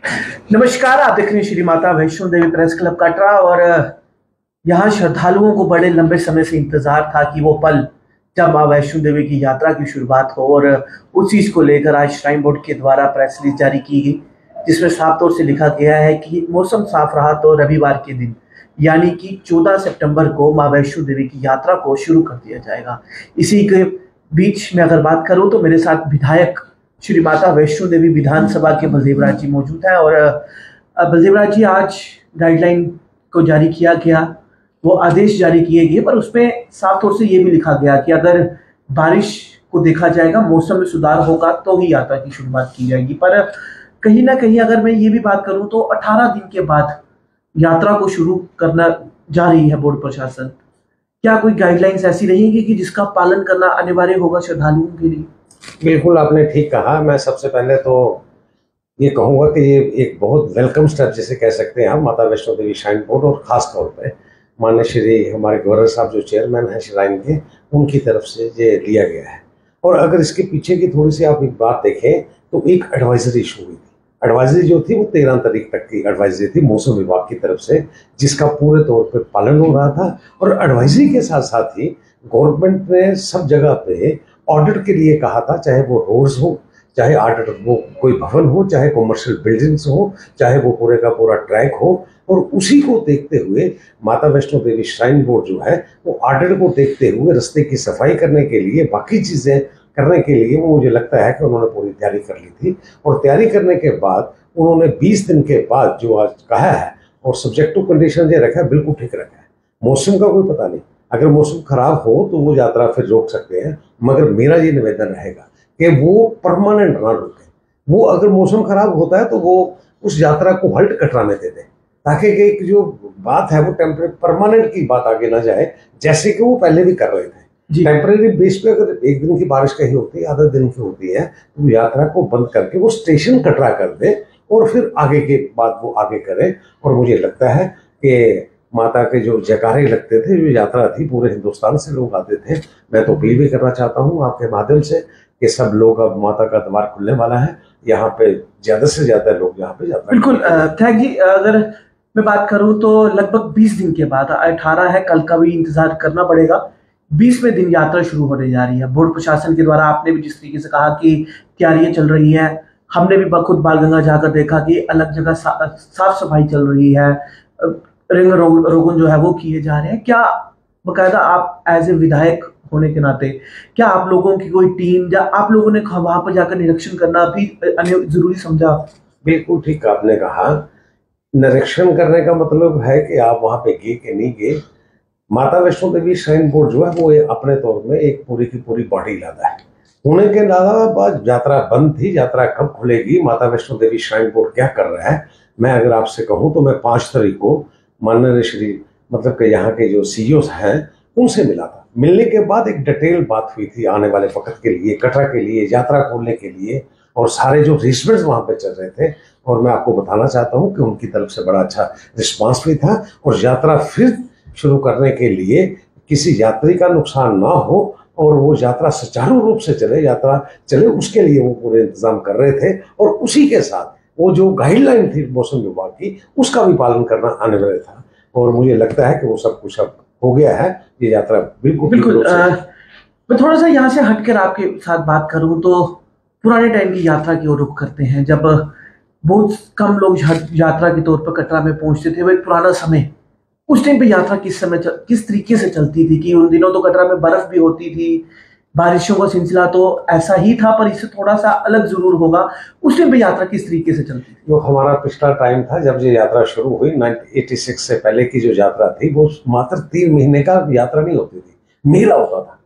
नमस्कार। आप देख रहे हैं श्री माता वैष्णो देवी प्रेस क्लब कटरा। और यहाँ श्रद्धालुओं को बड़े लंबे समय से इंतजार था कि वो पल जब माँ वैष्णो देवी की यात्रा की शुरुआत हो। और उस चीज को लेकर आज श्राइन बोर्ड के द्वारा प्रेस रिलीज जारी की गई, जिसमें साफ तौर से लिखा गया है कि मौसम साफ रहा तो रविवार के दिन यानी कि 14 सितंबर को माँ वैष्णो देवी की यात्रा को शुरू कर दिया जाएगा। इसी के बीच में अगर बात करूं तो मेरे साथ विधायक श्री माता वैष्णो देवी विधानसभा के बलदेव राज जी मौजूद हैं। और बलदेव राज जी, आज गाइडलाइन को जारी किया गया, वो आदेश जारी किए गए, पर उसमें साफ तौर से ये भी लिखा गया कि अगर बारिश को देखा जाएगा, मौसम में सुधार होगा तो ही यात्रा की शुरुआत की जाएगी। पर कहीं ना कहीं अगर मैं ये भी बात करूं तो 18 दिन के बाद यात्रा को शुरू करना जा रही है बोर्ड प्रशासन। क्या कोई गाइडलाइंस ऐसी रहेंगी कि जिसका पालन करना अनिवार्य होगा श्रद्धालुओं के लिए? बिल्कुल, आपने ठीक कहा। मैं सबसे पहले तो ये कहूँगा कि ये एक बहुत वेलकम स्टेप जिसे कह सकते हैं हम माता वैष्णो देवी श्राइन बोर्ड और ख़ास तौर पे माननीय श्री हमारे गवर्नर साहब जो चेयरमैन हैं श्राइन के, उनकी तरफ से ये लिया गया है। और अगर इसके पीछे की थोड़ी सी आप एक बात देखें तो एक एडवाइजरी इशू हुई थी। एडवाइजरी जो थी वो 13 तारीख तक की एडवाइजरी थी मौसम विभाग की तरफ से, जिसका पूरे तौर पर पालन हो रहा था। और एडवाइजरी के साथ साथ ही गवर्नमेंट ने सब जगह पे ऑडिट के लिए कहा था, चाहे वो रोड्स हो, चाहे ऑडिट वो कोई भवन हो, चाहे कमर्शियल बिल्डिंग्स हो, चाहे वो पूरे का पूरा ट्रैक हो। और उसी को देखते हुए माता वैष्णो देवी श्राइन बोर्ड जो है वो ऑडिट को देखते हुए रास्ते की सफाई करने के लिए, बाकी चीज़ें करने के लिए वो मुझे लगता है कि उन्होंने पूरी तैयारी कर ली थी। और तैयारी करने के बाद उन्होंने 20 दिन के बाद जो आज कहा है और सब्जेक्टिव कंडीशन जो रखा है बिल्कुल ठीक रखा है। मौसम का कोई पता नहीं, अगर मौसम खराब हो तो वो यात्रा फिर रोक सकते हैं, मगर मेरा ये निवेदन रहेगा कि वो परमानेंट ना रोकें। वो अगर मौसम खराब होता है तो वो उस यात्रा को हल्ट कटरा में दे दें, ताकि एक जो बात है वो टेम्परेरी परमानेंट की बात आगे ना जाए, जैसे कि वो पहले भी कर रहे थे। टेम्परेरी बेस पे अगर एक दिन की बारिश कहीं होती है, आधा दिन की होती है, तो यात्रा को बंद करके वो स्टेशन कटरा कर दे और फिर आगे के बाद वो आगे करे। और मुझे लगता है कि माता के जो जयकारे लगते थे, जो यात्रा थी, पूरे हिंदुस्तान से लोग आते थे। मैं तो अपील भी करना चाहता हूँ आपके माध्यम से कि सब लोग, अब माता का द्वार खुलने वाला है, यहाँ पे ज्यादा से ज्यादा लोग यहाँ पे यात्रा। बिल्कुल थैंक जी। अगर मैं बात करूं तो लगभग 20 दिन के बाद, 18 है, कल का भी इंतजार करना पड़ेगा, 20वें दिन यात्रा शुरू होने जा रही है। बोर्ड प्रशासन के द्वारा आपने भी जिस तरीके से कहा कि तैयारियां चल रही हैं, हमने भी खुद बालगंगा जाकर देखा कि अलग जगह साफ सफाई चल रही है, रिंग रोगन जो है वो किए जा रहे हैं। क्या बकायदा आप एज ए विधायक होने के नाते, क्या आप लोगों की कोई टीम या आप लोगों ने वहां पर जाकर निरीक्षण करना भी जरूरी समझा? बिल्कुल ठीक आपने कहा। निरीक्षण करने का मतलब है कि आप वहां पे गए कि नहीं गए। माता वैष्णो देवी श्राइन बोर्ड जो है वो अपने तौर में एक पूरी की पूरी बॉडी लाता है। होने के अलावा यात्रा बंद थी, यात्रा कब खुलेगी, माता वैष्णो देवी श्राइन बोर्ड क्या कर रहा है, मैं अगर आपसे कहूँ तो मैं 5 तारीख को माननीय श्री मतलब कि यहाँ के जो सीईओ हैं उनसे मिला था। मिलने के बाद एक डिटेल बात हुई थी आने वाले वक्त के लिए, कटरा के लिए, यात्रा खोलने के लिए, और सारे जो अरेंजमेंट्स वहाँ पे चल रहे थे। और मैं आपको बताना चाहता हूँ कि उनकी तरफ से बड़ा अच्छा रिस्पांस भी था। और यात्रा फिर शुरू करने के लिए किसी यात्री का नुकसान ना हो और वो यात्रा सुचारू रूप से चले, यात्रा चले, उसके लिए वो पूरे इंतजाम कर रहे थे। और उसी के साथ वो जो गाइडलाइन थी मौसम विभाग की, उसका भी पालन करना अनिवार्य था। और मुझे लगता है कि वो सब कुछ अब हो गया है। ये यात्रा बिल्कुल मैं थोड़ा सा यहाँ से हटकर आपके साथ बात करूं तो पुराने टाइम की यात्रा की ओर रुख करते हैं, जब बहुत कम लोग यात्रा के तौर पर कटरा में पहुंचते थे। वो एक पुराना समय, उस टाइम पे यात्रा किस तरीके से चलती थी कि उन दिनों तो कटरा में बर्फ भी होती थी, बारिशों का सिलसिला तो ऐसा ही था, पर इससे थोड़ा सा अलग जरूर होगा। उस टाइम पे यात्रा किस तरीके से चलती थी? जो हमारा पिछला टाइम था जब ये यात्रा शुरू हुई 1986 से पहले की जो यात्रा थी, वो मात्र 3 महीने का यात्रा नहीं होती थी, मेला होता था।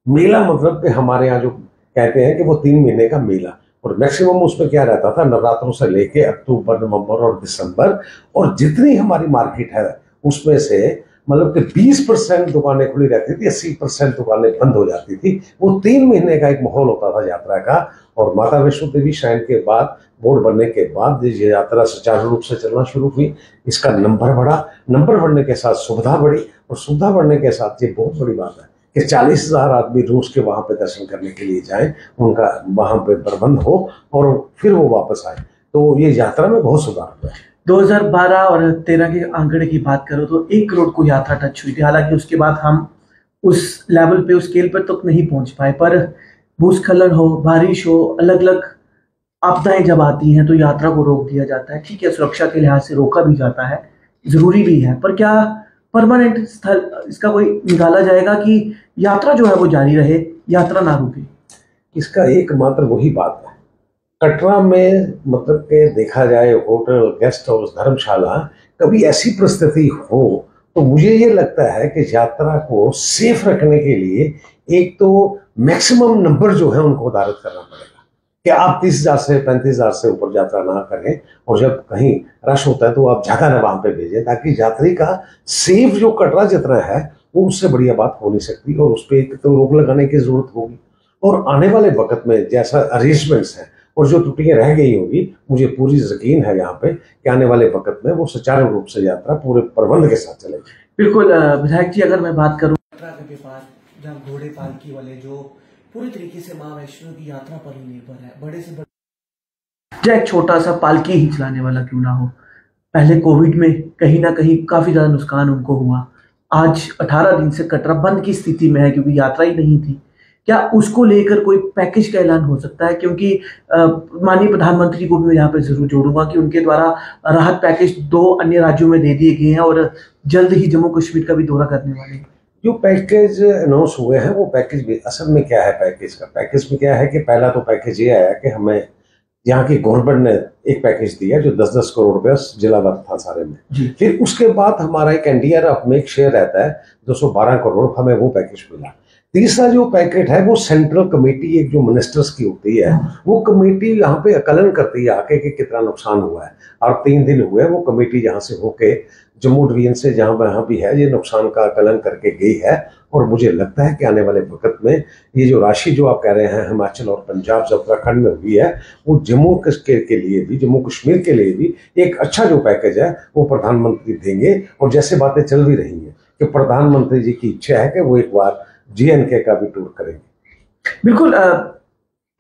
मेला मतलब कि हमारे यहाँ जो कहते हैं कि वो 3 महीने का मेला। और मैक्सिमम उसमें क्या रहता था, नवरात्रों से लेके अक्टूबर, नवंबर और दिसंबर। और जितनी हमारी मार्केट है उसमें से मतलब कि 20% दुकानें खुली रहती थी, 80% दुकानें बंद हो जाती थी। वो 3 महीने का एक माहौल होता था यात्रा का। और माता वैष्णो देवी श्राइन के बाद, बोर्ड बनने के बाद ये यात्रा सुचारू रूप से चलना शुरू हुई। इसका नंबर बढ़ा, नंबर बढ़ने के साथ सुविधा बढ़ी, और सुविधा बढ़ने के साथ ये बहुत बड़ी बात है कि 40,000 आदमी रोज के वहाँ पे दर्शन करने के लिए जाएं, उनका वहाँ पे प्रबंध हो और फिर वो वापस आए। तो ये यात्रा में बहुत सुधार हुआ है। 2012 और 13 के आंकड़े की बात करो तो 1 करोड़ को यात्रा टच हुई थी। हालांकि उसके बाद हम उस लेवल पे, उस स्केल पर तक नहीं पहुंच पाए, पर भूस्खलन हो, बारिश हो, अलग अलग आपदाएं जब आती हैं तो यात्रा को रोक दिया जाता है। ठीक है, सुरक्षा के लिहाज से रोका भी जाता है, जरूरी भी है, पर क्या परमानेंट स्थल इसका कोई निकाला जाएगा कि यात्रा जो है वो जारी रहे, यात्रा ना रुके? इसका एकमात्र वही बात है, कटरा में मतलब के देखा जाए होटल, गेस्ट हाउस, धर्मशाला, कभी ऐसी परिस्थिति हो तो मुझे ये लगता है कि यात्रा को सेफ रखने के लिए एक तो मैक्सिमम नंबर जो है उनको उदारित करना पड़ेगा कि आप 30,000 से 35,000 से ऊपर यात्रा ना करें, और जब कहीं रश होता है तो आप ज्यादा ना वहां पे भेजें, ताकि यात्री का सेफ जो कटरा जितना है वो उससे बढ़िया बात हो नहीं सकती, और उस पर एक तो रोक लगाने की जरूरत होगी। और आने वाले वक्त में जैसा अरेंजमेंट्स हैं और जो त्रुटियां रह गई होगी, मुझे पूरी यकीन है यहाँ पे कि आने वाले वक्त में वो सुचारू रूप से यात्रा पूरे प्रबंध के साथ चलेगी। बिल्कुल विधायक जी, अगर मैं बात करूँ कटरा के पास जहाँ घोड़े पालकी वाले जो पूरी तरीके से माँ वैष्णो की यात्रा पर ही निर्भर है, बड़े से बड़े चाहे एक छोटा सा पालकी ही चलाने वाला क्यों ना हो, पहले कोविड में कहीं ना कहीं काफी ज्यादा नुकसान उनको हुआ। आज 18 दिन से कटरा बंद की स्थिति में है क्योंकि यात्रा ही नहीं थी। क्या उसको लेकर कोई पैकेज का ऐलान हो सकता है? क्योंकि माननीय प्रधानमंत्री को भी मैं यहाँ पे जरूर जोड़ूंगा कि उनके द्वारा राहत पैकेज 2 अन्य राज्यों में दे दिए गए हैं और जल्द ही जम्मू कश्मीर का भी दौरा करने वाले हैं। जो पैकेज अनाउंस हुए हैं वो पैकेज भी असल में क्या है, पैकेज में क्या है कि पहला तो पैकेज ये आया कि हमें यहाँ की गवर्नमेंट ने एक पैकेज दिया जो 10-10 करोड़ रुपया जिलावार था सारे में। फिर उसके बाद हमारा एक एनडीआरएफ में एक शेयर रहता है 212 करोड़, हमें वो पैकेज मिला। तीसरा जो पैकेट है वो सेंट्रल कमेटी, एक जो मिनिस्टर्स की होती है, वो कमेटी यहाँ पे आकलन करती है आके कि कितना नुकसान हुआ है, और 3 दिन हुए वो कमेटी यहाँ से होके जम्मू डिवीजन से जहाँ भी है ये नुकसान का आकलन करके गई है। और मुझे लगता है कि आने वाले वक्त में ये जो राशि जो आप कह रहे हैं हिमाचल और पंजाब से उत्तराखंड में हुई है, वो जम्मू के लिए भी, जम्मू कश्मीर के लिए भी एक अच्छा जो पैकेज है वो प्रधानमंत्री देंगे। और जैसे बातें चल भी रही हैं कि प्रधानमंत्री जी की इच्छा है कि वो एक बार JNK का भी टूर करेंगे। बिल्कुल।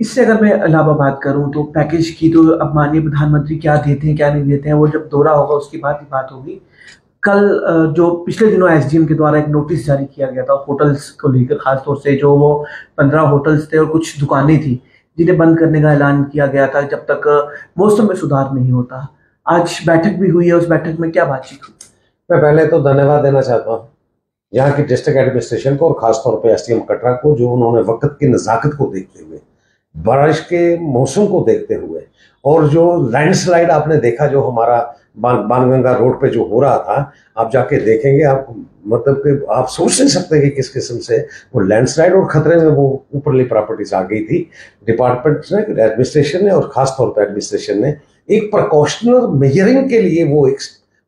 इससे अगर मैं अलावा बात करूं तो पैकेज की, तो अब माननीय प्रधानमंत्री क्या देते हैं क्या नहीं देते हैं वो जब दौरा होगा उसके बाद ही बात होगी। कल जो पिछले दिनों SDM के द्वारा एक नोटिस जारी किया गया था होटल्स को लेकर, खासतौर से जो वो 15 होटल्स थे और कुछ दुकानें थी जिन्हें बंद करने का ऐलान किया गया था जब तक मौसम में सुधार नहीं होता। आज बैठक भी हुई है, उस बैठक में क्या बातचीत हुई? मैं पहले तो धन्यवाद देना चाहता हूँ यहाँ की डिस्ट्रिक्ट एडमिनिस्ट्रेशन को और खासतौर पे SDM कटरा को, जो उन्होंने वक्त की नज़ाकत को देखते हुए, बारिश के मौसम को देखते हुए, और जो लैंडस्लाइड आपने देखा जो हमारा बाणगंगा रोड पे जो हो रहा था, आप जाके देखेंगे, आप मतलब कि आप सोच नहीं सकते कि किस किस्म से वो लैंडस्लाइड और खतरे में वो ऊपरली प्रॉपर्टीज आ गई थी। डिपार्टमेंट ने, एडमिनिस्ट्रेशन ने, और खासतौर पर एडमिनिस्ट्रेशन ने एक प्रिकॉशनर मेजरिंग के लिए वो एक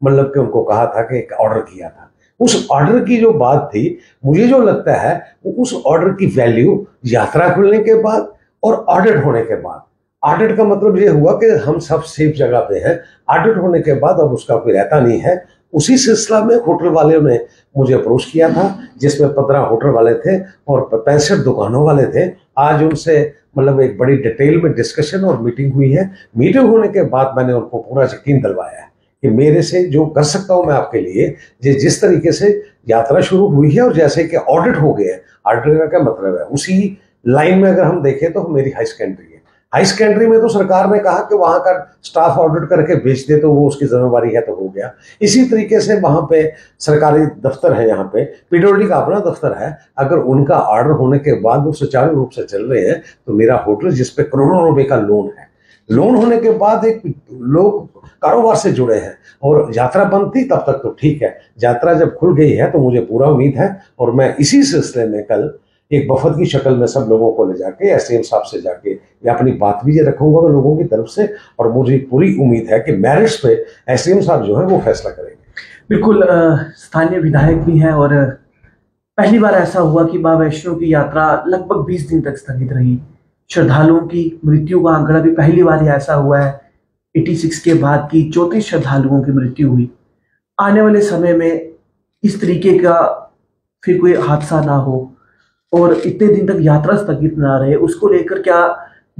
मतलब कि उनको कहा था कि एक ऑर्डर किया था। उस ऑर्डर की जो बात थी, मुझे जो लगता है वो उस ऑर्डर की वैल्यू यात्रा खुलने के बाद और ऑडिट होने के बाद, ऑडिट का मतलब ये हुआ कि हम सब सेफ जगह पे हैं, ऑडिट होने के बाद अब उसका कोई रहता नहीं है। उसी सिलसिला में होटल वाले ने मुझे अप्रोच किया था जिसमें 15 होटल वाले थे और 65 दुकानों वाले थे। आज उनसे मतलब एक बड़ी डिटेल में डिस्कशन और मीटिंग हुई है। मीटिंग होने के बाद मैंने उनको पूरा यकीन दिलवाया है कि मेरे से जो कर सकता हूं मैं आपके लिए, जिस तरीके से यात्रा शुरू हुई है और जैसे कि ऑडिट हो गए, ऑडिट का क्या मतलब है, उसी लाइन में अगर हम देखें तो मेरी हाई सेकेंडरी है। हाई सेकेंडरी में तो सरकार ने कहा कि वहां का स्टाफ ऑडिट करके भेज दे तो वो उसकी जिम्मेवारी है, तो हो गया। इसी तरीके से वहां पे सरकारी दफ्तर है, यहाँ पे PWD का अपना दफ्तर है, अगर उनका ऑर्डर होने के बाद वो सुचारू रूप से चल रहे हैं तो मेरा होटल जिसपे करोड़ों रुपए का लोन है, लोन होने के बाद एक लोग कारोबार से जुड़े हैं और यात्रा बंद थी तब तक तो ठीक है, यात्रा जब खुल गई है तो मुझे पूरा उम्मीद है और मैं इसी सिलसिले में कल एक वफद की शक्ल में सब लोगों को ले जाके SDM साहब से जाके या अपनी बात भी ये रखूंगा लोगों की तरफ से, और मुझे पूरी उम्मीद है कि मैरिट्स पे SDM साहब जो है वो फैसला करेंगे। बिल्कुल। स्थानीय विधायक भी हैं और पहली बार ऐसा हुआ कि मां वैष्णो की यात्रा लगभग 20 दिन तक स्थगित रही। श्रद्धालुओं की मृत्यु का आंकड़ा भी पहली बार ऐसा हुआ है 86 के बाद की 34 श्रद्धालुओं की मृत्यु हुई। आने वाले समय में इस तरीके का फिर कोई हादसा ना हो और इतने दिन तक यात्रा स्थगित ना रहे, उसको लेकर क्या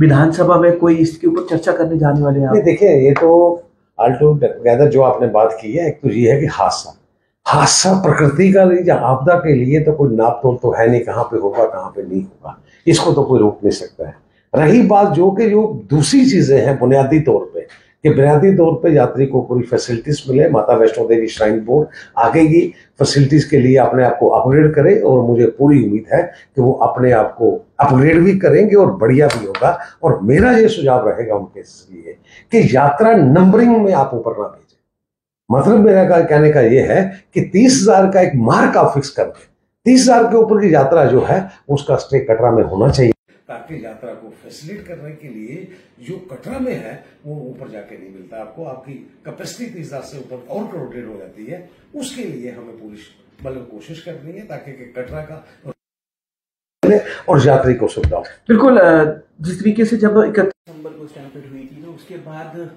विधानसभा में कोई इसके ऊपर चर्चा करने जाने वाले हैं? नहीं, देखिए, ये तो ऑल टुगेदर जो आपने बात की है, एक तो ये है कि हादसा हादसा प्रकृति का या आपदा के लिए तो कोई नाप तोल तो है नहीं, कहाँ पे होगा कहाँ पे नहीं होगा, इसको तो कोई रोक नहीं सकता है। रही बात जो दूसरी चीजें हैं बुनियादी तौर पे, कि बुनियादी तौर पे यात्री को पूरी फैसिलिटीज मिले, माता वैष्णो देवी श्राइन बोर्ड आगे की फैसिलिटीज के लिए अपने आप को अपग्रेड करे, और मुझे पूरी उम्मीद है कि वो अपने आप को अपग्रेड भी करेंगे और बढ़िया भी होगा। और मेरा ये सुझाव रहेगा उनके लिए कि यात्रा नंबरिंग में आप ऊपर ना भेजें। मतलब मेरा कहने का ये है कि 30,000 का एक मार्क आप फिक्स कर दें, 30,000 के ऊपर की यात्रा जो है उसका स्टे कटरा में होना चाहिए, ताकि यात्रा को फैसिलिटेट करने के लिए जो कटरा में है वो ऊपर जाके नहीं मिलता आपको। आपकी कैपेसिटी 30,000 से ऊपर और क्राउडेड हो जाती है, उसके लिए हमें पूरी मतलब कोशिश करनी है ताकि कटरा का और यात्री को सुविधा हो। बिल्कुल, जिस तरीके से जब 31 दिसंबर को स्टैम्पेड हुई थी तो उसके बाद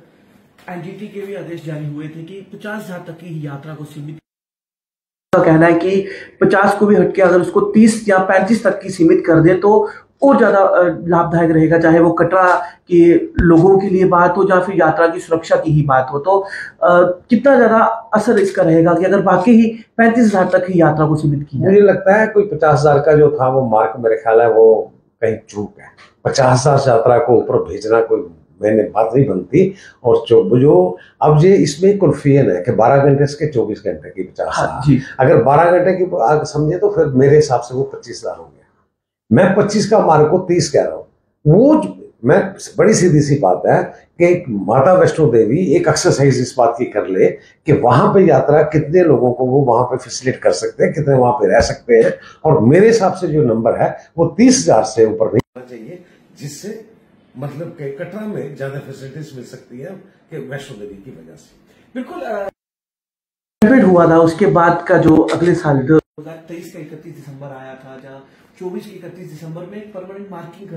एनजीटी के भी आदेश जारी हुए थे कि 50,000 तक की यात्रा को सीमित, का कहना है कि 50 को भी हटके अगर उसको 30 या 35 तक की सीमित कर दे तो और ज्यादा लाभदायक रहेगा, चाहे वो कटरा के लोगों के लिए बात हो या फिर यात्रा की सुरक्षा की ही बात हो। तो कितना ज्यादा असर इसका रहेगा कि अगर बाकी ही 35,000 तक ही यात्रा को सीमित किया? मुझे लगता है कोई 50,000 का जो था वो मार्क मेरे ख्याल है वो कहीं चूक है। 50,000 यात्रा को ऊपर भेजना कोई मैंने बात नहीं बनती। और जो अब ये इसमें कन्फ्यूजन है कि 12 घंटे से 24 घंटे की 50,000, अगर 12 घंटे की समझे तो फिर मेरे हिसाब से वो 25,000 हो गया। मैं 25 का मार्क को 30 कह रहा हूँ। वो मैं बड़ी सीधी सी बात है कि माता वैष्णो देवी एक एक्सरसाइज इस बात की कर ले कि वहां पे यात्रा कितने लोगों को वो वहां पे फैसिलिटेट कर सकते हैं, कितने वहां पे रह सकते हैं। और मेरे हिसाब से जो नंबर है वो 30,000 से ऊपर नहीं होना चाहिए, जिससे मतलब कि कटरा में ज्यादा फैसिलिटीज मिल सकती है कि वैष्णो देवी की वजह से। बिल्कुल हुआ था उसके बाद का जो अगले साल 2023 का 31 दिसंबर आया था, जहाँ 24 के 31 दिसंबर में परमानेंट मार्किंग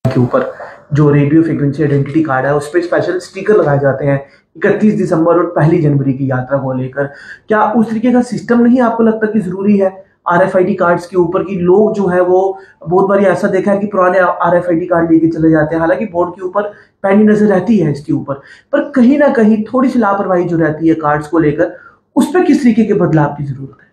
के ऊपर जो रेडियो फ्रीक्वेंसी आइडेंटिटी कार्ड है उस पर स्पेशल स्टिकर लगाए जाते हैं 31 दिसंबर और 1 जनवरी की यात्रा को लेकर। क्या उस तरीके का सिस्टम नहीं आपको लगता कि जरूरी है RFID कार्ड्स के ऊपर की? लोग जो है वो बहुत बार ऐसा देखा है कि पुराने RFID कार्ड लेके चले जाते हैं, हालांकि बोर्ड के ऊपर पैनी नजर रहती है इसके ऊपर, पर कहीं ना कहीं थोड़ी सी लापरवाही जो रहती है कार्ड्स को लेकर, उस पर किस तरीके के बदलाव की जरूरत है?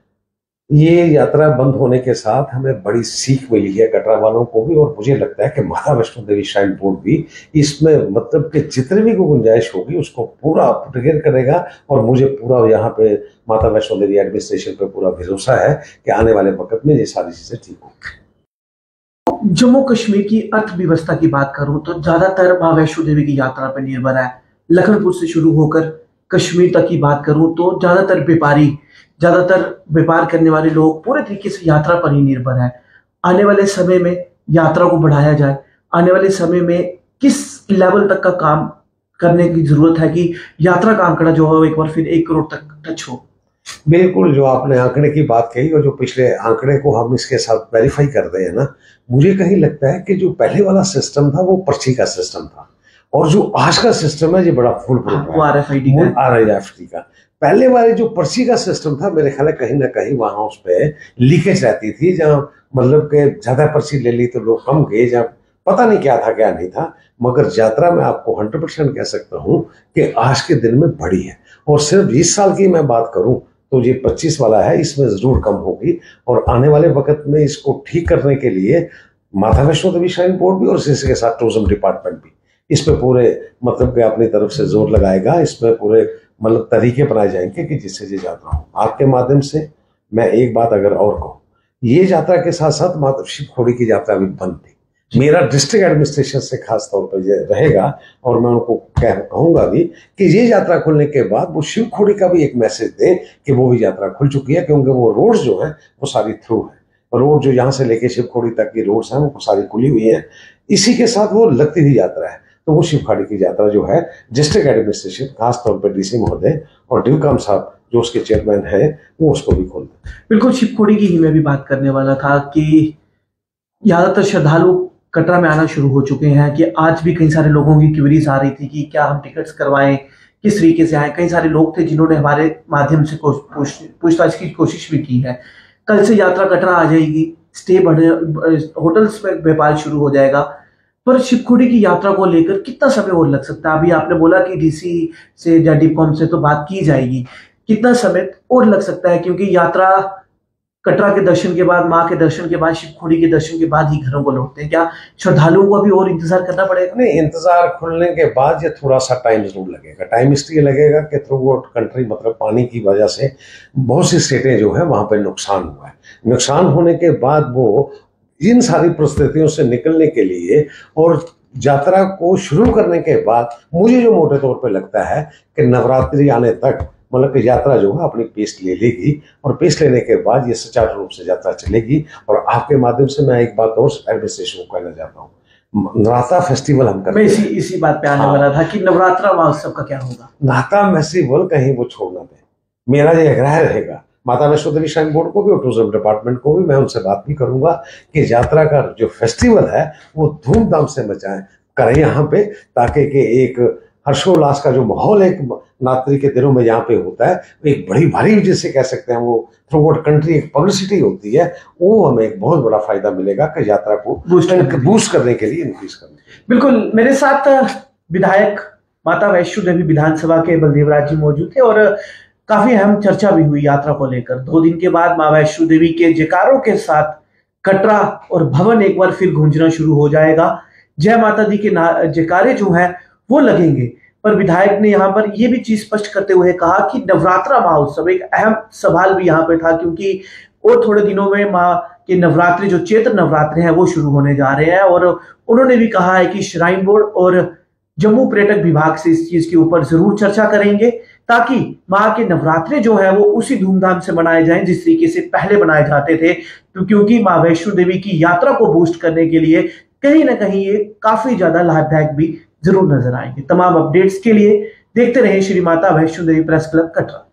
ये यात्रा बंद होने के साथ हमें बड़ी सीख मिली है कटरा वालों को भी, और मुझे लगता है कि माता वैष्णो देवी श्राइन बोर्ड भी इसमें मतलब कि जितनी भी गुंजाइश होगी उसको पूरा अपग्रेड करेगा। और मुझे पूरा यहाँ पे माता वैष्णो देवी एडमिनिस्ट्रेशन पे पूरा भरोसा है कि आने वाले वक्त में ये सारी चीजें ठीक होंगी। जम्मू कश्मीर की अर्थव्यवस्था की बात करूं तो ज्यादातर मां वैष्णो देवी की यात्रा पर निर्भर है। लखनपुर से शुरू होकर कश्मीर तक की बात करूं तो ज्यादातर व्यापार करने वाले लोग पूरे तरीके से यात्रा पर ही निर्भर है। आने वाले समय में यात्रा को बढ़ाया जाए, आने वाले समय में किस लेवल तक का काम करने की जरूरत है कि यात्रा का आंकड़ा जो है एक बार फिर 1 करोड़ तक टच हो? बिल्कुल, जो आपने आंकड़े की बात कही और जो पिछले आंकड़े को हम इसके साथ वेरीफाई करते हैं ना, मुझे कहीं लगता है कि जो पहले वाला सिस्टम था वो पर्ची का सिस्टम था, और जो आज का सिस्टम है ये बड़ा फुल प्रूफ है, RFID का। पहले वाले जो पर्ची का सिस्टम था मेरे ख्याल कहीं ना कहीं वहां उस पर लीकेज रहती थी, जहाँ मतलब के ज्यादा पर्ची ले ली तो लोग कम गए, जहाँ पता नहीं क्या था क्या नहीं था। मगर यात्रा में आपको 100% कह सकता हूँ कि आज के दिन में बढ़ी है। और सिर्फ इस साल की मैं बात करूं तो ये 25 वाला है, इसमें जरूर कम होगी। और आने वाले वक्त में इसको ठीक करने के लिए माता वैष्णो देवी श्राइन बोर्ड भी और इसी के साथ टूरिज्म डिपार्टमेंट भी इस पे पूरे मतलब कि अपनी तरफ से जोर लगाएगा। इसमें पूरे मतलब तरीके बनाए जाएंगे कि जिससे ये यात्रा हो। आपके माध्यम से मैं एक बात अगर और कहूँ, ये यात्रा के साथ साथ माता शिवखोड़ी की यात्रा भी बंद थी। मेरा डिस्ट्रिक्ट एडमिनिस्ट्रेशन से खास तौर पर ये रहेगा और मैं उनको कहूंगा भी कि ये यात्रा खुलने के बाद वो शिवखोड़ी का भी एक मैसेज दें कि वो भी यात्रा खुल चुकी है, क्योंकि वो रोड जो है वो सारी थ्रू है। रोड जो यहाँ से लेके शिवखोड़ी तक की रोड्स हैं वो सारी खुली हुई है। इसी के साथ वो लगती हुई यात्रा है, तो वो शिवखोड़ी की यात्रा जो है डिस्ट्रिक्ट एडमिनिस्ट्रेशन खास तौर पर DC महोदय और ड्यूकाम साहब जो उसके चेयरमैन है वो उसको भी खोल दें। बिल्कुल, शिवखोड़ी की ही मैं भी बात करने वाला था कि ज्यादातर श्रद्धालु कटरा में आना शुरू हो चुके हैं, कि आज भी कई सारे लोगों की क्वेरीज आ रही थी कि क्या हम टिकट्स करवाएं, किस तरीके से आए। कई सारे लोग थे जिन्होंने हमारे माध्यम से पूछताछ की कोशिश भी की है। कल से यात्रा कटरा आ जाएगी, स्टे बढ़े, होटल्स में व्यापार शुरू हो जाएगा। पर शिवखोड़ी की यात्रा को लेकर कितना समय और लग सकता है? अभी आपने बोला कि डीसी से या डिपकॉम से तो बात की जाएगी, कितना समय और लग सकता है? क्योंकि यात्रा कटरा के दर्शन के बाद, माँ के दर्शन के बाद, शिवखोड़ी के दर्शन के बाद ही घरों को लौटते हैं। क्या श्रद्धालुओं को अभी और इंतजार करना पड़ेगा? नहीं, इंतजार खुलने के बाद ये थोड़ा सा टाइम जरूर लगेगा। टाइम इसलिए लगेगा कि थ्रू आउट कंट्री, मतलब पानी की वजह से बहुत सी स्टेटें जो है वहां पे नुकसान हुआ है। नुकसान होने के बाद वो इन सारी परिस्थितियों से निकलने के लिए और यात्रा को शुरू करने के बाद, मुझे जो मोटे तौर पे लगता है कि नवरात्रि आने तक, मतलब कि यात्रा जो है अपनी पेस ले लेगी और पेस लेने के बाद ये सुचारू रूप से यात्रा चलेगी। और आपके माध्यम से मैं एक बात और एडमिनिस्ट्रेशन को कहना चाहता हूँ, नवरात्रा फेस्टिवल हम करते हैं। मैं इसी बात पे आने वाला था कि नवरात्रा महोत्सव का क्या होगा? नवरात्रा फेस्टिवल कहीं वो छोड़ना दें, मेरा ये आग्रह रहेगा माता वैष्णो देवी श्राइन बोर्ड को भी और टूरिज्म डिपार्टमेंट को भी। मैं उनसे बात भी करूंगा कि यात्रा का जो फेस्टिवल है वो धूमधाम से मचाएं करें यहाँ पे, ताकि कि एक हर्षोल्लास का जो माहौल एक नवरात्रि के दिनों में यहाँ पे होता है, एक बड़ी भारी जिसे कह सकते हैं वो थ्रू आउट कंट्री एक पब्लिसिटी होती है, वो हमें एक बहुत बड़ा फायदा मिलेगा कि यात्रा को बूस्ट करने के लिए, इंक्रीज करने। बिल्कुल, मेरे साथ विधायक माता वैष्णो देवी विधानसभा के बलदेव राज जी मौजूद थे और काफी अहम चर्चा भी हुई यात्रा को लेकर। 2 दिन के बाद मां वैष्णो देवी के जयकारों के साथ कटरा और भवन एक बार फिर गूंजना शुरू हो जाएगा। जय माता दी के जयकारे जो हैं वो लगेंगे। पर विधायक ने यहाँ पर यह भी चीज स्पष्ट करते हुए कहा कि नवरात्रा महोत्सव, एक अहम सवाल भी यहाँ पे था, क्योंकि और थोड़े दिनों में माँ के नवरात्रि, जो चैत्र नवरात्रि हैं, वो शुरू होने जा रहे हैं। और उन्होंने भी कहा है कि श्राइन बोर्ड और जम्मू पर्यटक विभाग से इस चीज के ऊपर जरूर चर्चा करेंगे, ताकि माँ के नवरात्रे जो है वो उसी धूमधाम से मनाए जाएं जिस तरीके से पहले मनाए जाते थे। तो क्योंकि माँ वैष्णो देवी की यात्रा को बूस्ट करने के लिए कहीं ना कहीं ये काफी ज्यादा लाभदायक भी जरूर नजर आएंगे। तमाम अपडेट्स के लिए देखते रहे श्री माता वैष्णो देवी प्रेस क्लब कटरा।